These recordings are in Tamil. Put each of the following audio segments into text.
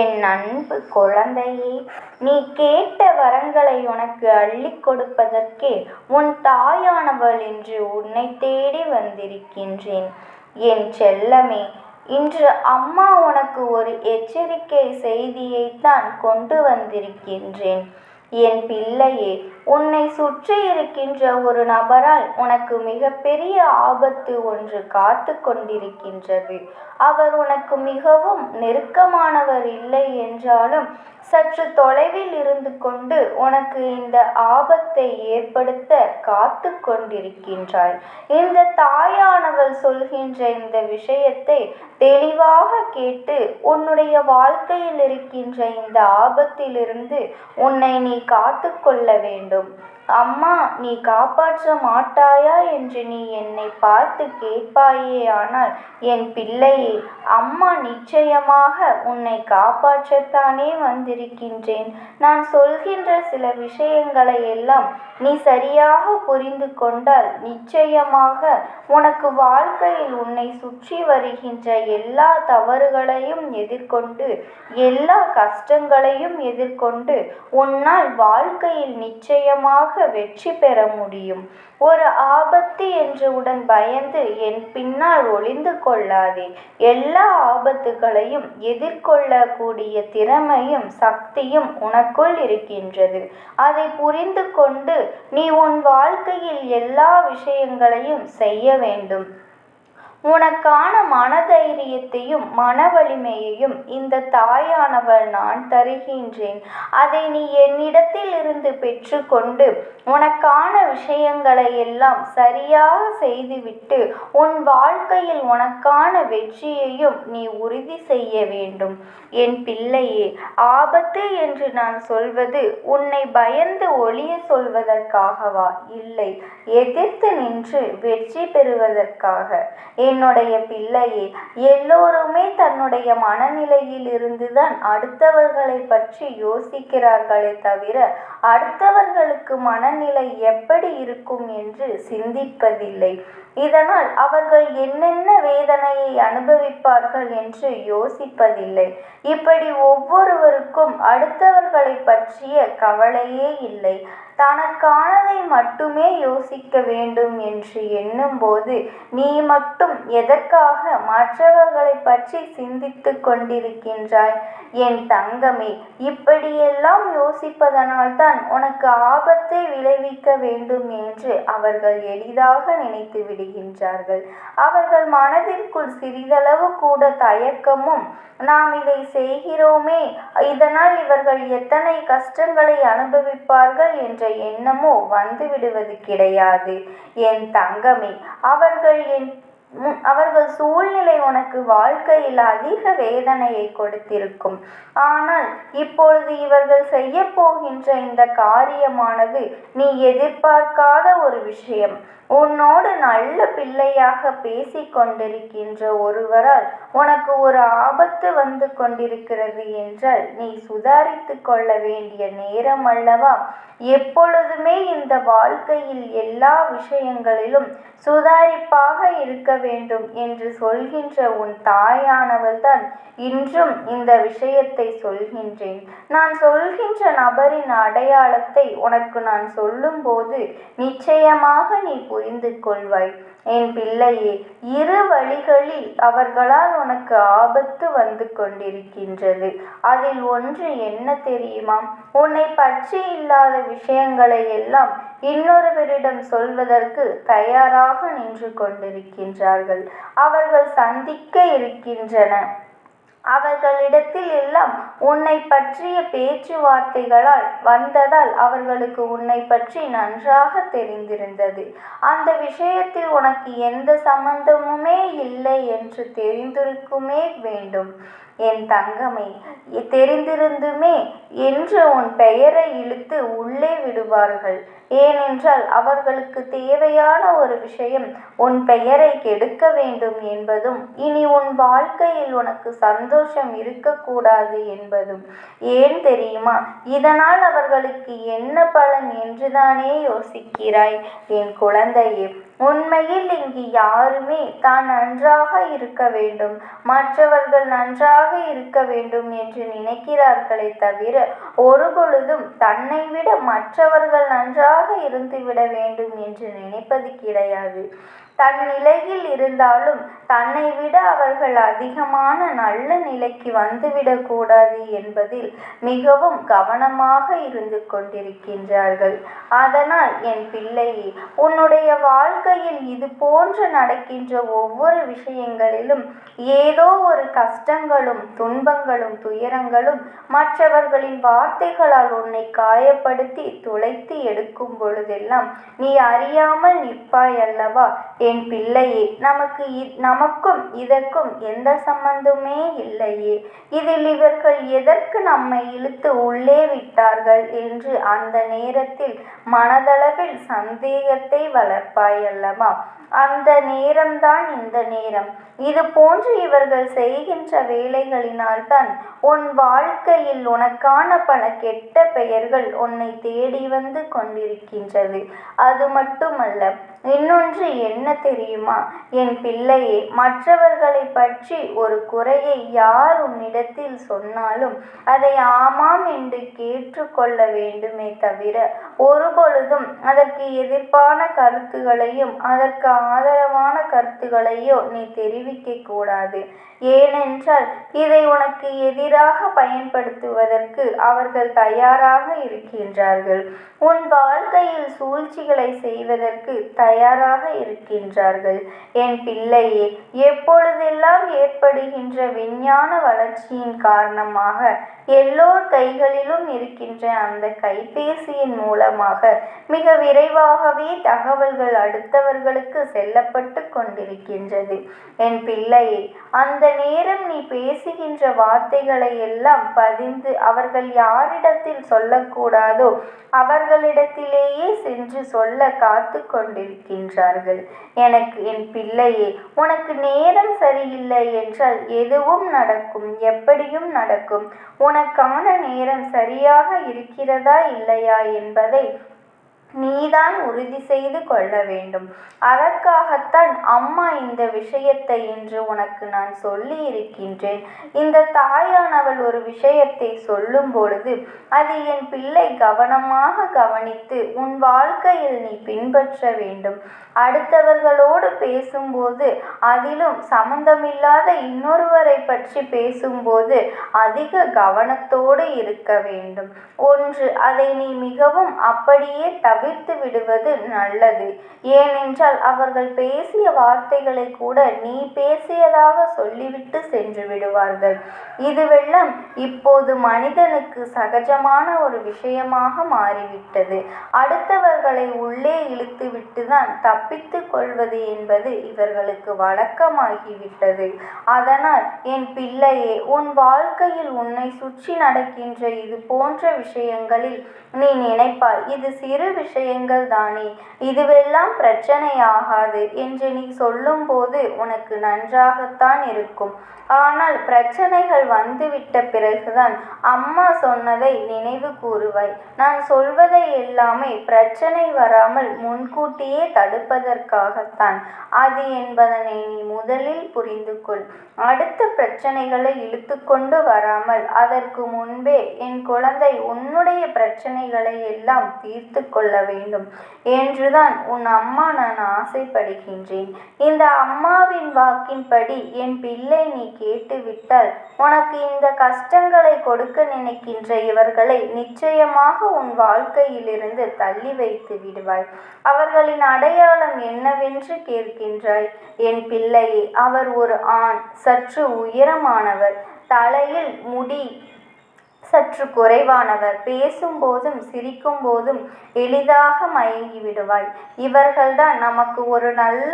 என் அன்பு குழந்தையே, நீ கேட்ட வரங்களை உனக்கு அள்ளிக் கொடுப்பதற்கே உன் தாயானவள் இன்று உன்னை தேடி வந்திருக்கின்றேன். என் செல்லமே, இன்று அம்மா உனக்கு ஒரு எச்சரிக்கை செய்தியைத்தான் கொண்டு வந்திருக்கின்றேன். என் பிள்ளையே, உன்னை சுற்றி இருக்கின்ற ஒரு நபரால் உனக்கு மிகப்பெரிய ஆபத்து ஒன்று காத்து கொண்டிருக்கின்றது. அவர் உனக்கு மிகவும் நெருக்கமானவர் இல்லை என்றாலும் சற்று தொலைவில் இருந்து கொண்டு உனக்கு இந்த ஆபத்தை ஏற்படுத்த காத்து கொண்டிருக்கின்றாய். இந்த தாயானவள் சொல்கின்ற இந்த விஷயத்தை தெளிவாக கேட்டு உன்னுடைய வாழ்க்கையில் இருக்கின்ற இந்த ஆபத்திலிருந்து உன்னை நீ காத்து கொள்ள வேண்டும். அம்மா, நீ காப்பாற்ற மாட்டாயா என்று நீ என்னை பார்த்து கேட்பாயே. ஆனால் என் பிள்ளையே, அம்மா நிச்சயமாக உன்னை காப்பாற்றத்தானே வந்திருக்கின்றேன். நான் சொல்கின்ற சில விஷயங்களை எல்லாம் நீ சரியாக புரிந்து கொண்டால் நிச்சயமாக உனக்கு வாழ்க்கையில் உன்னை சுற்றி வருகின்ற எல்லா தவறுகளையும் எதிர்கொண்டு எல்லா கஷ்டங்களையும் எதிர்கொண்டு உன்னால் வாழ்க்கையில் நிச்சயமாக வெற்றி பெற முடியும். ஒரு ஆபத்து என்றவுடன் பயந்து என் பின்னால் ஒளிந்து கொள்ளாதே. எல்லா ஆபத்துகளையும் எதிர்கொள்ளக்கூடிய திறமையும் சக்தியும் உனக்குள் இருக்கின்றது. அதை புரிந்து கொண்டு நீ உன் வாழ்க்கையில் எல்லா விஷயங்களையும் செய்ய வேண்டும். உனக்கான மனதைரியத்தையும் மன வலிமையையும் இந்த தாயானவள் நான் தருகின்றேன். அதை நீ என்னிடத்தில் இருந்து பெற்றுக்கொண்டு உனக்கான விஷயங்களை எல்லாம் சரியாக செய்துவிட்டு உன் வாழ்க்கையில் உனக்கான வெற்றியையும் நீ உறுதி செய்ய வேண்டும். என் பிள்ளையே, ஆபத்து என்று நான் சொல்வது உன்னை பயந்து ஒளிய சொல்வதற்காகவா? இல்லை, எதிர்த்து நின்று வெற்றி பெறுவதற்காக. என்னுடைய பிள்ளையே, எல்லோருமே தன்னுடைய மனநிலையில் இருந்துதான் அடுத்தவர்களை பற்றி யோசிக்கிறார்களே தவிர அடுத்தவர்களுக்கு மனநிலை எப்படி இருக்கும் என்று சிந்திப்பதில்லை. இதனால் அவர்கள் என்னென்ன வேதனையை அனுபவிப்பார்கள் என்று யோசிப்பதில்லை. இப்படி ஒவ்வொருவருக்கும் அடுத்தவர்களை பற்றிய கவலையே இல்லை. தனக்கானதை மட்டுமே யோசிக்க வேண்டும் என்று எண்ணும்போது நீ மட்டும் எதற்காக மற்றவர்களை பற்றி சிந்தித்து கொண்டிருக்கின்றாய்? என் தங்கமே, இப்படியெல்லாம் யோசிப்பதனால்தான் உனக்கு ஆபத்தை விளைவிக்க வேண்டும் என்று அவர்கள் எளிதாக நினைத்து விடுகின்றார்கள். அவர்கள் மனதிற்குள் சிறிதளவு கூட தயக்கமும், நாம் இதை செய்கிறோமே, இதனால் இவர்கள் எத்தனை கஷ்டங்களை அனுபவிப்பார்கள் என்ற எண்ணமோ வந்துவிடுவது கிடையாது. என் தங்கமே, அவர்கள் சூழ்நிலை உனக்கு வாழ்க்கையில் அதிக வேதனையை கொடுத்திருக்கும். ஆனால் இப்பொழுது இவர்கள் செய்ய போகின்ற இந்த காரியமானது நீ எதிர்பார்க்காத ஒரு விஷயம். உன்னோடு நல்ல பிள்ளையாக பேசிக் கொண்டிருக்கின்ற ஒருவரால் உனக்கு ஒரு ஆபத்து வந்து கொண்டிருக்கிறது என்றால் நீ சுதாரித்து கொள்ள வேண்டிய நேரம் அல்லவா? எப்பொழுதுமே இந்த வாழ்க்கையில் எல்லா விஷயங்களிலும் சுதாரிப்பாக இருக்க வேண்டும் என்று சொல்கின்ற உன் தாயானவள்தான் இன்றும் இந்த விஷயத்தை சொல்கின்றேன். நான் சொல்கின்ற நபரின் அடையாளத்தை உனக்கு நான் சொல்லும்போது நிச்சயமாக நீ புரிந்து கொள்வாய். என் பிள்ளையே, இரு வழிகளில் அவர்களால் உனக்கு ஆபத்து வந்து கொண்டிருக்கின்றது. அதில் ஒன்று என்ன தெரியுமா? உன்னை பற்றி இல்லாத விஷயங்களை எல்லாம் இன்னொருவரிடம் சொல்வதற்கு தயாராக நின்று கொண்டிருக்கின்றார்கள். அவர்கள் சந்திக்க இருக்கின்றன. அவர்களிடத்தில் எல்லாம் உன்னை பற்றிய பேச்சுவார்த்தைகளால் வந்ததால் அவர்களுக்கு உன்னை பற்றி நன்றாக தெரிந்திருந்தது. அந்த விஷயத்தில் உனக்கு எந்த சம்பந்தமுமே இல்லை என்று தெரிந்திருக்குமே வேண்டும். என் தங்கமே, தெரிந்திருந்துமே என்று உன் பெயரை இழுத்து உள்ளே விடுவார்கள். ஏனென்றால் அவர்களுக்கு தேவையான ஒரு விஷயம் உன் பெயரை கெடுக்க வேண்டும் என்பதும் இனி உன் வாழ்க்கையில் உனக்கு சந்தோஷம் இருக்கக்கூடாது என்பதும். ஏன் தெரியுமா? இதனால் அவர்களுக்கு என்ன பலன் என்றுதானே யோசிக்கிறாய்? என் குழந்தையே, உண்மையில் இங்கு யாருமே தான் நன்றாக இருக்க வேண்டும், மற்றவர்கள் நன்றாக இருக்க வேண்டும் என்று நினைக்கிறார்களே தவிர ஒருபொழுதும் தன்னை விட மற்றவர்கள் நன்றாக இருந்துவிட வேண்டும் என்று நினைப்பது கிடையாது. தன் நிலையில் இருந்தாலும் தன்னை விட அவர்கள் அதிகமான நல்ல நிலைக்கு வந்துவிடக் கூடாது என்பதில் மிகவும் கவனமாக இருந்து கொண்டிருக்கின்றார்கள். அதனால் என் பிள்ளையே, உன்னுடைய வாழ்க்கையில் இது போன்று நடக்கின்ற ஒவ்வொரு விஷயங்களிலும் ஏதோ ஒரு கஷ்டங்களும் துன்பங்களும் துயரங்களும் மற்றவர்களின் வார்த்தைகளால் உன்னை காயப்படுத்தி துளைத்து எடுக்கும் பொழுதெல்லாம் நீ அறியாமல் நிற்பாய் அல்லவா? என் பிள்ளையே, நமக்கும் இதற்கும் எந்த சம்பந்தமே இல்லையே, இதில் இவர்கள் எதற்கு நம்மை இழுத்து உள்ளே விட்டார்கள் என்று அந்த நேரத்தில் மனதளவில் சந்தேகத்தை வளர்ப்பாய் அல்லவா? அந்த நேரம்தான் இந்த நேரம். இது போன்று இவர்கள் செய்கின்ற வேலைகளினால்தான் உன் வாழ்க்கையில் உனக்கான பல கெட்ட பெயர்கள் உன்னை தேடி வந்து கொண்டிருக்கின்றது. அது மட்டுமல்ல, இன்னொன்று என்ன தெரியுமா என் பிள்ளையே? மற்றவர்களை பற்றி ஒரு குறையை யார் உன்னிடத்தில் சொன்னாலும் அதை ஆமாம் என்று கேட்டுக்கொள்ள வேண்டுமே தவிர ஒருபொழுதும் அதற்கு எதிர்ப்பான கருத்துகளையும் அதற்கு ஆதரவான கருத்துகளையோ நீ தெரிவிக்க கூடாது. ஏனென்றால் இதை உனக்கு எதிராக பயன்படுத்துவதற்கு அவர்கள் தயாராக இருக்கின்றார்கள். உன் வாழ்க்கையில் சூழ்ச்சிகளை செய்வதற்கு தயாராக இருக்கின்றார்கள். என் பிள்ளையே, எப்பொழுதெல்லாம் ஏற்படுகின்ற விஞ்ஞான வளர்ச்சியின் காரணமாக எல்லோர் கைகளிலும் இருக்கின்ற அந்த கைபேசியின் மூலமாக மிக விரைவாகவே தகவல்கள் அடுத்தவர்களுக்கு செல்லப்பட்டு கொண்டிருக்கின்றது. என் பிள்ளையே, அந்த நேரம் நீ பேசுகின்ற வார்த்தைகளை எல்லாம் பதிந்து அவர்கள் யாரிடத்தில் சொல்லக்கூடாதோ அவர்களிடத்திலேயே சென்று சொல்ல காத்து கொண்டிருக்கின்றார்கள். என் பிள்ளையே, உனக்கு நேரம் சரியில்லை என்றால் எதுவும் நடக்கும், எப்படியும் நடக்கும். உனக்கான நேரம் சரியாக இருக்கிறதா இல்லையா என்பதை நீதான் உறுதி செய்து கொள்ள வேண்டும். அதற்காகத்தான் அம்மா இந்த விஷயத்தை இன்று உனக்கு நான் சொல்லி இருக்கின்றேன். இந்த தாயானவள் ஒரு விஷயத்தை சொல்லும் பொழுது அது என் பிள்ளை கவனமாக கவனித்து உன் வாழ்க்கையில் நீ பின்பற்ற வேண்டும். அடுத்தவர்களோடு பேசும்போது, அதிலும் சம்பந்தமில்லாத இன்னொருவரை பற்றி பேசும்போது அதிக கவனத்தோடு இருக்க வேண்டும். ஒன்று, அதை நீ மிகவும் அப்படியே தவிர்த்து விடுவது நல்லது. ஏனென்றால் அவர்கள் பேசிய வார்த்தைகளை கூட நீ பேசியதாக சொல்லிவிட்டு சென்று விடுவார்கள். இதுவெல்லாம் இப்போது மனிதனுக்கு சகஜமான ஒரு விஷயமாக மாறிவிட்டது. அடுத்தவர்களை உள்ளே இழுத்து விட்டுதான் தப்பித்து கொள்வது என்பது இவர்களுக்கு வழக்கமாகிவிட்டது. அதனால் என் பிள்ளையே, உன் வாழ்க்கையில் உன்னை சுற்றி நடக்கின்ற இது போன்ற விஷயங்களில் நீ நினைப்பாய், இது சிறு விஷயங்கள் தானே, இதுவெல்லாம் பிரச்சனையாகாது என்று நீ சொல்லும்போது உனக்கு நன்றாகத்தான் இருக்கும். ஆனால் பிரச்சனைகள் வந்துவிட்ட பிறகுதான் அம்மா சொன்னதை நினைவு கூறுவாய். நான் சொல்வதை எல்லாமே பிரச்சனை வராமல் முன்கூட்டியே தடுப்பதற்காகத்தான். அது என்பதனை நீ முதலில் புரிந்து கொள். அடுத்த பிரச்சனைகளை இழுத்து கொண்டு வராமல் அதற்கு முன்பே என் குழந்தை உன்னுடைய பிரச்சனைகளை எல்லாம் தீர்த்து கொள்ள வேண்டும் என்றுதான் உன் அம்மா நான் ஆசைப்படுகின்றேன். இந்த அம்மாவின் வாக்கின்படி என் பிள்ளை நீ கேட்டுவிட்டால் உனக்கு இந்த கஷ்டங்களை கொடுக்க நினைக்கின்ற இவர்களை நிச்சயமாக உன் வாழ்க்கையிலிருந்து தள்ளி வைத்து விடுவாய். அவர்களின் அடையாளம் என்னவென்று கேட்கின்றாய்? என் பிள்ளையே, அவர் ஒரு ஆண், சற்று உயரமானவர், தலையில் முடி சற்று குறைவானவர், பேசும்போதும் சிரிக்கும் போதும் எளிதாக மயங்கி விடுவாய். இவர்கள்தான் நமக்கு ஒரு நல்ல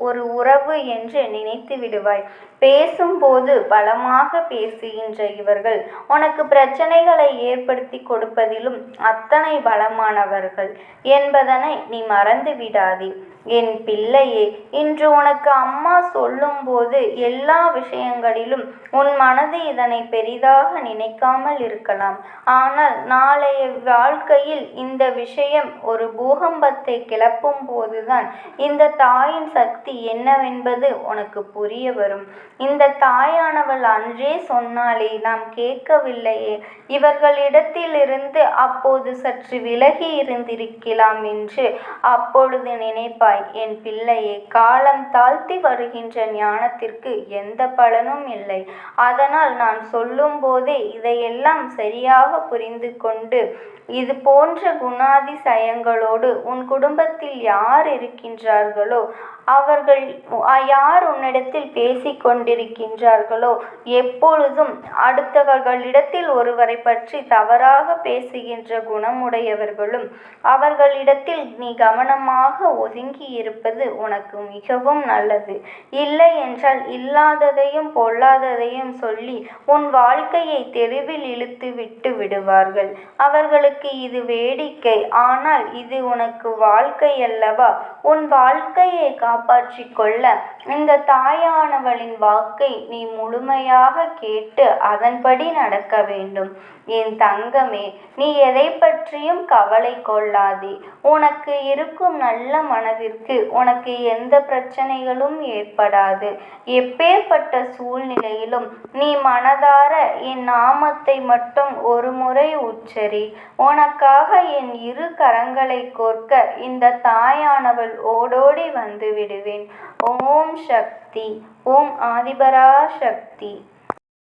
ஒரு உறவு என்று நினைத்து விடுவாய். பேசும்போது பலமாக பேசுகின்ற இவர்கள் உனக்கு பிரச்சனைகளை ஏற்படுத்தி கொடுப்பதிலும் அத்தனை பலமானவர்கள் என்பதனை நீ மறந்து விடாதே. என் பிள்ளையே, இன்று உனக்கு அம்மா சொல்லும்போது எல்லா விஷயங்களிலும் உன் மனது இதனை பெரிதாக நினைக்காமல் இருக்கலாம். ஆனால் நாளைய வாழ்க்கையில் இந்த விஷயம் ஒரு பூகம்பத்தை கிளப்பும் போதுதான் இந்த தாயின் சக்தி என்னவென்பது உனக்கு புரிய வரும். இந்த தாயானவள் அன்றே சொன்னாலே நாம் கேட்கவில்லையே, இவர்களிடத்திலிருந்து அப்போது சற்று விலகி இருந்திருக்கலாம் என்று அப்பொழுது நினைப்பாய். என் பிள்ளையே, காலம் தாழ்த்தி வருகின்ற ஞானத்திற்கு எந்த பலனும் இல்லை. அதனால் நான் சொல்லும் போதே இதையெல்லாம் சரியாக புரிந்து கொண்டு இது போன்ற குணாதிசயங்களோடு உன் குடும்பத்தில் யார் இருக்கின்றார்களோ, அவர்கள் யார் உன்னிடத்தில் பேசிக் கொண்டிருக்கின்றார்களோ, எப்பொழுதும் அடுத்தவர்களிடத்தில் ஒருவரை பற்றி தவறாக பேசுகின்ற குணமுடையவர்களும் அவர்களிடத்தில் நீ கவனமாக ஒதுங்கி இருப்பது உனக்கு மிகவும் நல்லது. இல்லை என்றால் இல்லாததையும் பொல்லாததையும் சொல்லி உன் வாழ்க்கையை தெருவில் இழுத்து விட்டு விடுவார்கள். அவர்களுக்கு இது வேடிக்கை. ஆனால் இது உனக்கு வாழ்க்கை அல்லவா? உன் வாழ்க்கையை காப்பாற்றிக் கொள்ள இந்த தாயானவளின் வாக்கை நீ முழுமையாக கேட்டு அதன்படி நடக்க வேண்டும். என் தங்கமே, நீ எதை பற்றியும் கவலை கொள்ளாதே. உனக்கு இருக்கும் நல்ல மனதிற்கு உனக்கு எந்த பிரச்சனைகளும் ஏற்படாது. எப்பேற்பட்ட சூழ்நிலையிலும் நீ மனதார என் நாமத்தை மட்டும் ஒரு முறை உச்சரி. உனக்காக என் இரு கரங்களை கோர்க்க இந்த தாயானவள் ஓடோடி வந்து விடுவேன். ஓம் சக்தி. ஓம் ஆதிபரா சக்தி.